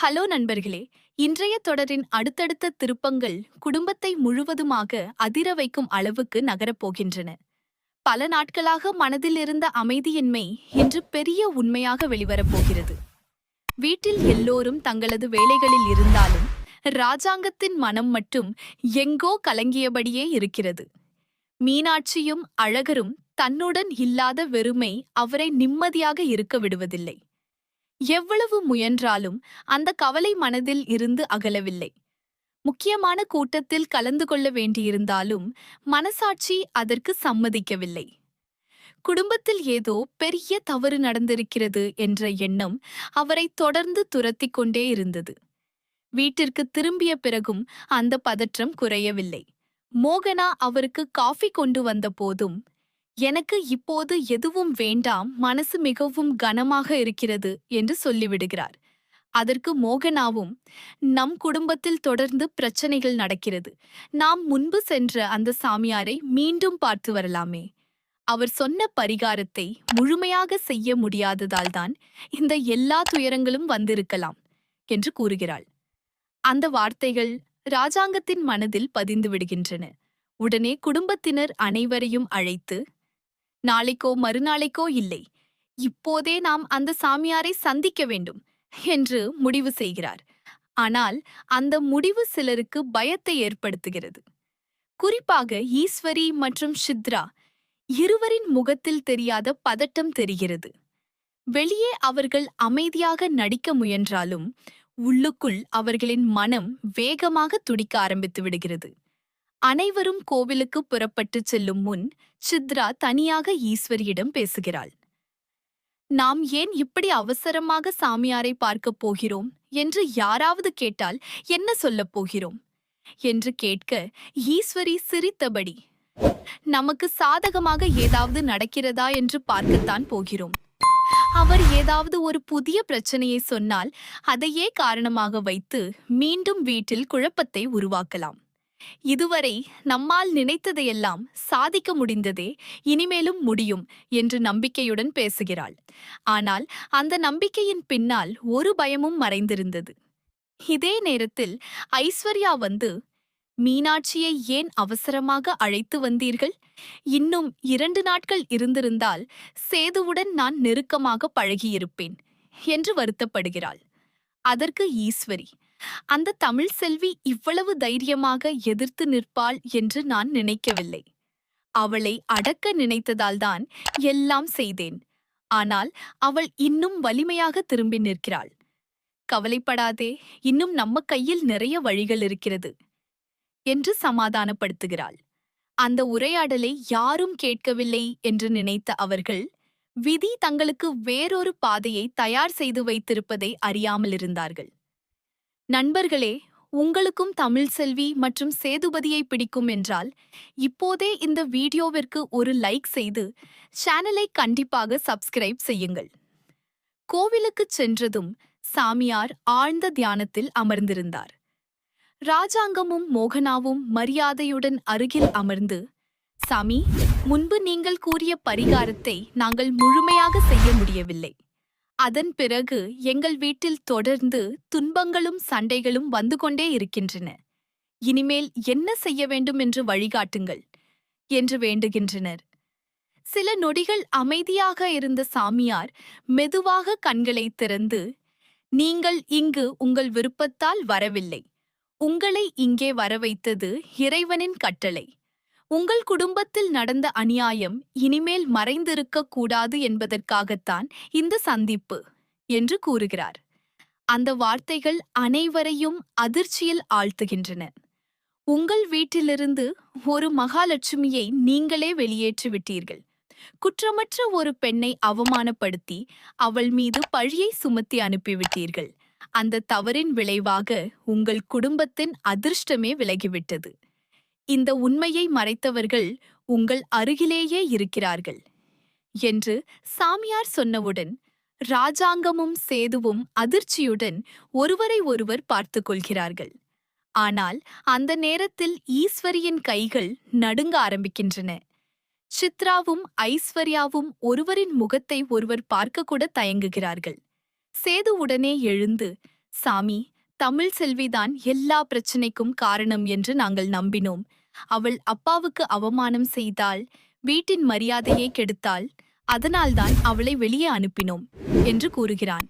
Hello நண்பர்களே. இன்றைய தொடரின் அடுத்தடுத்த திருப்பங்கள் குடும்பத்தை முழுவதுமாக அதிர வைக்கும் அளவுக்கு நகரப்போகின்றன. பல நாட்களாக மனதில் இருந்த அமைதியின்மை இன்று பெரிய உண்மையாக வெளிவரப்போகிறது. வீட்டில் எல்லோரும் தங்களது வேலைகளில் இருந்தாலும் ராஜாங்கத்தின் மனம் மட்டும் எங்கோ கலங்கியபடியே இருக்கிறது. மீனாட்சியும் அழகரும் தன்னுடன் இல்லாத வெறுமை அவரை நிம்மதியாக இருக்க விடுவதில்லை. எவ்வளவு முயன்றாலும் அந்த கவலை மனதில் இருந்து அகலவில்லை. முக்கியமான கூட்டத்தில் கலந்து கொள்ள வேண்டியிருந்தாலும் மனசாட்சி அதற்கு சம்மதிக்கவில்லை. குடும்பத்தில் ஏதோ பெரிய தவறு நடந்திருக்கிறது என்ற எண்ணம் அவரை தொடர்ந்து துரத்திக் கொண்டே இருந்தது. வீட்டிற்கு திரும்பிய பிறகும் அந்த பதற்றம் குறையவில்லை. மோகனா அவருக்கு காஃபி கொண்டு வந்த போதும், எனக்கு இப்போது எதுவும் வேண்டாம், மனசு மிகவும் கனமாக இருக்கிறது என்று சொல்லிவிடுகிறார். அதற்கு மோகனாவும், நம் குடும்பத்தில் தொடர்ந்து பிரச்சனைகள் நடக்கிறது, நாம் முன்பு சென்ற அந்த சாமியாரை மீண்டும் பார்த்து வரலாமே, அவர் சொன்ன பரிகாரத்தை முழுமையாக செய்ய முடியாததால்தான் இந்த எல்லா துயரங்களும் வந்திருக்கலாம் என்று கூறுகிறாள். அந்த வார்த்தைகள் ராஜாங்கத்தின் மனதில் பதிந்து விடுகின்றன. உடனே குடும்பத்தினர் அனைவரையும் அழைத்து, நாளைக்கோ மறுநாளைக்கோ இல்லை, இப்போதே நாம் அந்த சாமியாரை சந்திக்க வேண்டும் என்று முடிவு செய்கிறார். ஆனால் அந்த முடிவு சிலருக்கு பயத்தை ஏற்படுத்துகிறது. குறிப்பாக ஈஸ்வரி மற்றும் சித்ரா இருவரின் முகத்தில் தெரியாத பதட்டம் தெரிகிறது. வெளியே அவர்கள் அமைதியாக நடிக்க முயன்றாலும் உள்ளுக்குள் அவர்களின் மனம் வேகமாக துடிக்க ஆரம்பித்து விடுகிறது. அனைவரும் கோவிலுக்கு புறப்பட்டு செல்லும் முன் சித்ரா தனியாக ஈஸ்வரியிடம் பேசுகிறாள். நாம் ஏன் இப்படி அவசரமாக சாமியாரை பார்க்கப் போகிறோம் என்று யாராவது கேட்டால் என்ன சொல்லப் போகிறோம் என்று கேட்க ஈஸ்வரி சிரித்தபடி, நமக்கு சாதகமாக ஏதாவது நடக்கிறதா என்று பார்க்கத்தான் போகிறோம். அவர் ஏதாவது ஒரு புதிய பிரச்சனையை சொன்னால் அதையே காரணமாக வைத்து மீண்டும் வீட்டில் குழப்பத்தை உருவாக்கலாம். இதுவரை நம்மால் நினைத்ததையெல்லாம் சாதிக்க முடிந்ததே, இனிமேலும் முடியும் என்று நம்பிக்கையுடன் பேசுகிறாள். ஆனால் அந்த நம்பிக்கையின் பின்னால் ஒரு பயமும் மறைந்திருந்தது. இதே நேரத்தில் ஐஸ்வர்யா வந்து, மீனாட்சியை ஏன் அவசரமாக அழைத்து வந்தீர்கள்? இன்னும் 2 நாட்கள் இருந்திருந்தால் சேதுவுடன் நான் நெருக்கமாக பழகியிருப்பேன் என்று வருத்தப்படுகிறாள். அதற்கு ஈஸ்வரி, அந்த தமிழ் செல்வி இவ்வளவு தைரியமாக எதிர்த்து நிற்பாள் என்று நான் நினைக்கவில்லை. அவளை அடக்க நினைத்ததால்தான் எல்லாம் செய்தேன். ஆனால் அவள் இன்னும் வலிமையாக திரும்பி நிற்கிறாள். கவலைப்படாதே, இன்னும் நம்ம கையில் நிறைய வழிகள் இருக்கிறது என்று சமாதானப்படுத்துகிறாள். அந்த உரையாடலை யாரும் கேட்கவில்லை என்று நினைத்த அவர்கள், விதி தங்களுக்கு வேறொரு பாதையை தயார் செய்து வைத்திருப்பதை அறியாமல் இருந்தார்கள். நண்பர்களே, உங்களுக்கும் தமிழ் செல்வி மற்றும் சேதுபதியை பிடிக்கும் என்றால் இப்போதே இந்த வீடியோவிற்கு ஒரு லைக் செய்து சேனலை கண்டிப்பாக சப்ஸ்கிரைப் செய்யுங்கள். கோவிலுக்குச் சென்றதும் சாமியார் ஆழ்ந்த தியானத்தில் அமர்ந்திருந்தார். ராஜாங்கமும் மோகனாவும் மரியாதையுடன் அருகில் அமர்ந்து, சாமி, முன்பு நீங்கள் கூறிய பரிகாரத்தை நாங்கள் முழுமையாக செய்ய முடியவில்லை. அதன் பிறகு எங்கள் வீட்டில் தொடர்ந்து துன்பங்களும் சண்டைகளும் வந்து கொண்டே இருக்கின்றன. இனிமேல் என்ன செய்ய வேண்டும் என்று வழிகாட்டுங்கள் என்று வேண்டுகின்றனர். சில நொடிகள் அமைதியாக இருந்த சாமியார் மெதுவாக கண்களை திறந்து, நீங்கள் இங்கு உங்கள் விருப்பத்தால் வரவில்லை. உங்களை இங்கே வரவைத்தது இறைவனின் கட்டளை. உங்கள் குடும்பத்தில் நடந்த அநியாயம் இனிமேல் மறைந்திருக்க கூடாது என்பதற்காகத்தான் இந்த சந்திப்பு என்று கூறுகிறார். அந்த வார்த்தைகள் அனைவரையும் அதிர்ச்சியில் ஆழ்த்துகின்றன. உங்கள் வீட்டிலிருந்து ஒரு மகாலட்சுமியை நீங்களே வெளியேற்றிவிட்டீர்கள். குற்றமற்ற ஒரு பெண்ணை அவமானப்படுத்தி அவள் மீது பழியை சுமத்தி அனுப்பிவிட்டீர்கள். அந்த தவறின் விளைவாக உங்கள் குடும்பத்தின் அதிர்ஷ்டமே விலகிவிட்டது. இந்த உண்மையை மறைத்தவர்கள் உங்கள் அருகிலேயே இருக்கிறார்கள் என்று சாமியார் சொன்னவுடன் ராஜாங்கமும் சேதுவும் அதிர்ச்சியுடன் ஒருவரை ஒருவர் பார்த்து கொள்கிறார்கள். ஆனால் அந்த நேரத்தில் ஈஸ்வரியின் கைகள் நடுங்க ஆரம்பிக்கின்றன. சித்ராவும் ஐஸ்வர்யாவும் ஒருவரின் முகத்தை ஒருவர் பார்க்க கூட தயங்குகிறார்கள். சேது உடனே எழுந்து, சாமி, தமிழ் செல்விதான் எல்லா பிரச்சனைக்கும் காரணம் என்று நாங்கள் நம்பினோம். அவள் அப்பாவுக்கு அவமானம் செய்தாள், வீட்டின் மரியாதையை கெடுத்தாள். அதனால்தான் அவளை வெளியே அனுப்பினோம் என்று கூறுகிறான்.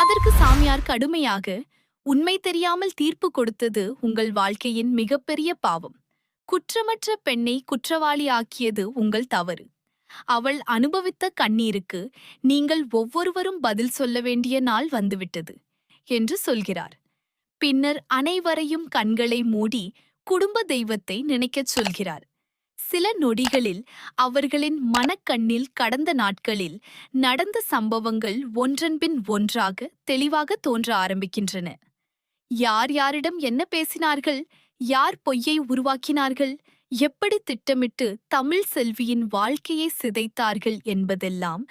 அதற்கு சாமியார் கடுமையாக, உண்மை தெரியாமல் தீர்ப்பு கொடுத்தது உங்கள் வாழ்க்கையின் மிகப்பெரிய பாவம். குற்றமற்ற பெண்ணை குற்றவாளியாக்கியது உங்கள் தவறு. அவள் அனுபவித்த கண்ணீருக்கு நீங்கள் ஒவ்வொருவரும் பதில் சொல்ல வேண்டிய நாள் வந்துவிட்டது என்று சொல்கிறார். பின்னர் அனைவரையும் கண்களை மூடி குடும்ப தெய்வத்தை நினைக்கச் சொல்கிறார். சில நொடிகளில் அவர்களின் மனக்கண்ணில் கடந்த நாட்களில் நடந்த சம்பவங்கள் ஒன்றன்பின் ஒன்றாக தெளிவாக தோன்ற ஆரம்பிக்கின்றன. யார் யாரிடம் என்ன பேசினார்கள், யார் பொய்யை உருவாக்கினார்கள், எப்படி திட்டமிட்டு தமிழ் செல்வியின் வாழ்க்கையை சிதைத்தார்கள் என்பதெல்லாம்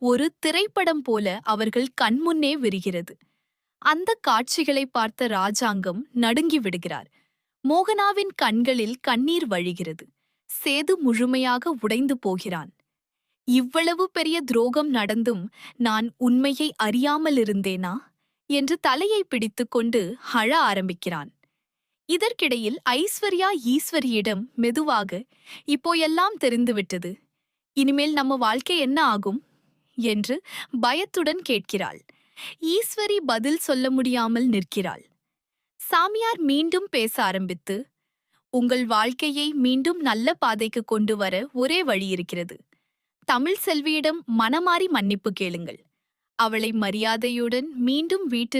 ஒரு திரைப்படம் போல அவர்கள் கண்முன்னே விரிகிறது. அந்த காட்சிகளை பார்த்த ராஜாங்கம் நடுங்கி விடுகிறார். மோகனாவின் கண்களில் கண்ணீர் வழிகிறது. சேது முழுமையாக உடைந்து போகிறான். இவ்வளவு பெரிய துரோகம் நடந்தும் நான் உண்மையை அறியாமல் இருந்தேனா என்று தலையை பிடித்துக்கொண்டு அழ ஆரம்பிக்கிறான். இதற்கிடையில் ஐஸ்வர்யா ஈஸ்வரியிடம் மெதுவாக, இப்போ எல்லாம் தெரிந்துவிட்டது, இனிமேல் நம்ம வாழ்க்கை என்ன ஆகும் என்று பயத்துடன் கேட்கிறாள். ஈஸ்வரி பதில் சொல்ல முடியாமல் நிற்கிறாள். சாமியார் மீண்டும் பேச ஆரம்பித்து, உங்கள் வாழ்க்கையை மீண்டும் நல்ல பாதைக்கு கொண்டு வர ஒரே வழி இருக்கிறது. தமிழ் செல்வியிடம் மனமாறி மன்னிப்பு கேளுங்கள். அவளை மரியாதையுடன் மீண்டும் வீட்டிற்கு